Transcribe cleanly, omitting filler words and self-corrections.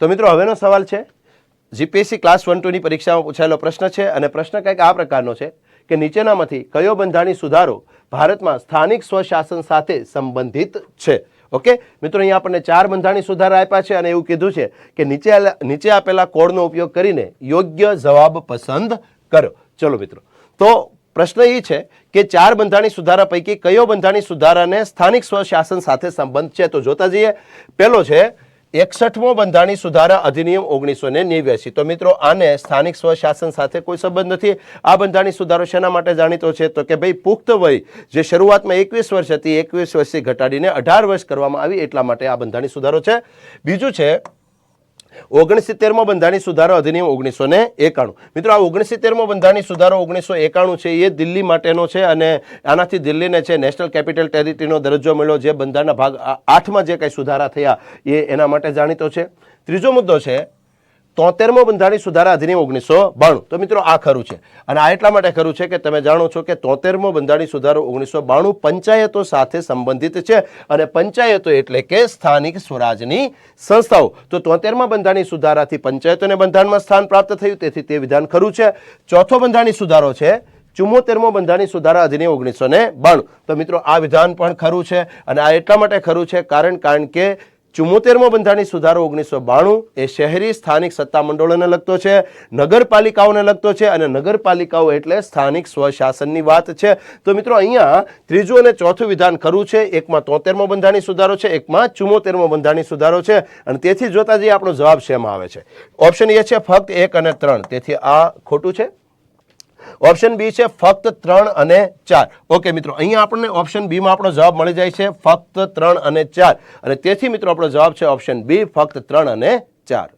તો મિત્રો હવેનો સવાલ છે જીપીએસસી ક્લાસ 1-2 ની પરીક્ષામાં પૂછાયેલો પ્રશ્ન છે અને પ્રશ્ન કંઈક આ પ્રકારનો છે કે નીચેનામાંથી કયો બંધારણીય સુધારો ભારતમાં સ્થાનિક સ્વશાસન સાથે સંબંધિત છે। ઓકે મિત્રો, અહીંયા આપણને 4 બંધારણીય સુધારા આપ્યા છે અને એવું કીધું છે કે નીચે આપેલા કોડનો ઉપયોગ કરીને યોગ્ય જવાબ પસંદ કરો। ચલો મિત્રો, તો પ્રશ્ન એ છે કે 4 બંધારણીય સુધારા પૈકી કયો બંધારણીય સુધારાને સ્થાનિક સ્વશાસન સાથે સંબંધ છે? તો જોતા જઈએ। પહેલો છે 61મો બંધારણીય સુધારા અધિનિયમ 1989। તો મિત્રો આને સ્થાનિક સ્વશાસન સાથે કોઈ સંબંધ નથી। આ બંધારણીય સુધારો શેના માટે જાણીતો છે? તો કે ભાઈ પુખ્ત વય જે શરૂઆતમાં 21 વર્ષ હતી 21 વર્ષથી ઘટાડીને 18 વર્ષ કરવામાં આવી એટલા માટે આ બંધારણીય સુધારો છે। બીજું છે 69મો બંધારણીય સુધારો અધિનિયમ 1991। મિત્રો આ 69મો બંધારણીય સુધારો 1991 છે એ દિલ્હી માટેનો છે અને આનાથી દિલ્હીને છે નેશનલ કેપિટલ ટેરિટરીનો દરજ્જો મળ્યો, જે બંધારણના ભાગ 8માં જે કંઈ સુધારા થયા એના માટે જાણીતો છે। ત્રીજો મુદ્દો છે 73મો બંધારણીય સુધારા અધિનિયમ 1992। તો મિત્રો આ ખરું છે અને આ એટલા માટે ખરું છે કે તમે જાણો છો કે 73મો બંધારણીય સુધારો 1992 પંચાયતો સાથે સંબંધિત છે અને પંચાયતો એટલે કે સ્થાનિક સ્વરાજની સંસ્થાઓ। તો 73મા બંધારણીય સુધારાથી પંચાયતોને બંધારણમાં સ્થાન પ્રાપ્ત થયું, તેથી તે વિધાન ખરું છે। ચોથો બંધારણીય સુધારો છે 74મો બંધારણીય સુધારા અધિનિયમ 1992। તો મિત્રો આ વિધાન પણ ખરું છે અને આ એટલા માટે ખરું છે કારણ કે 74મો બંધારણીય સુધારો 1992 એ શહેરી સ્થાનિક સત્તામંડળોને લગતો છે, નગરપાલિકાઓને લગતો છે અને નગરપાલિકાઓ એટલે સ્થાનિક સ્વશાસનની વાત છે। તો મિત્રો અહીંયા ત્રીજું અને ચોથું વિધાન ખરું છે। એકમાં 73મો બંધારણીય સુધારો છે, એકમાં 74મો બંધારણીય સુધારો છે અને તેથી જોતા જઈએ આપણો જવાબ શેમાં આવે છે? ઓપ્શન એ છે ફક્ત 1 અને 3, તેથી આ ખોટું છે। ઓપ્શન બી છે ફક્ત 3 અને 4। ઓકે મિત્રો, અહીંયા આપણને ઓપ્શન બી માં આપણો જવાબ મળી જાય છે ફક્ત 3 અને 4 અને તેથી મિત્રો આપણો જવાબ છે ઓપ્શન બી ફક્ત 3 અને 4।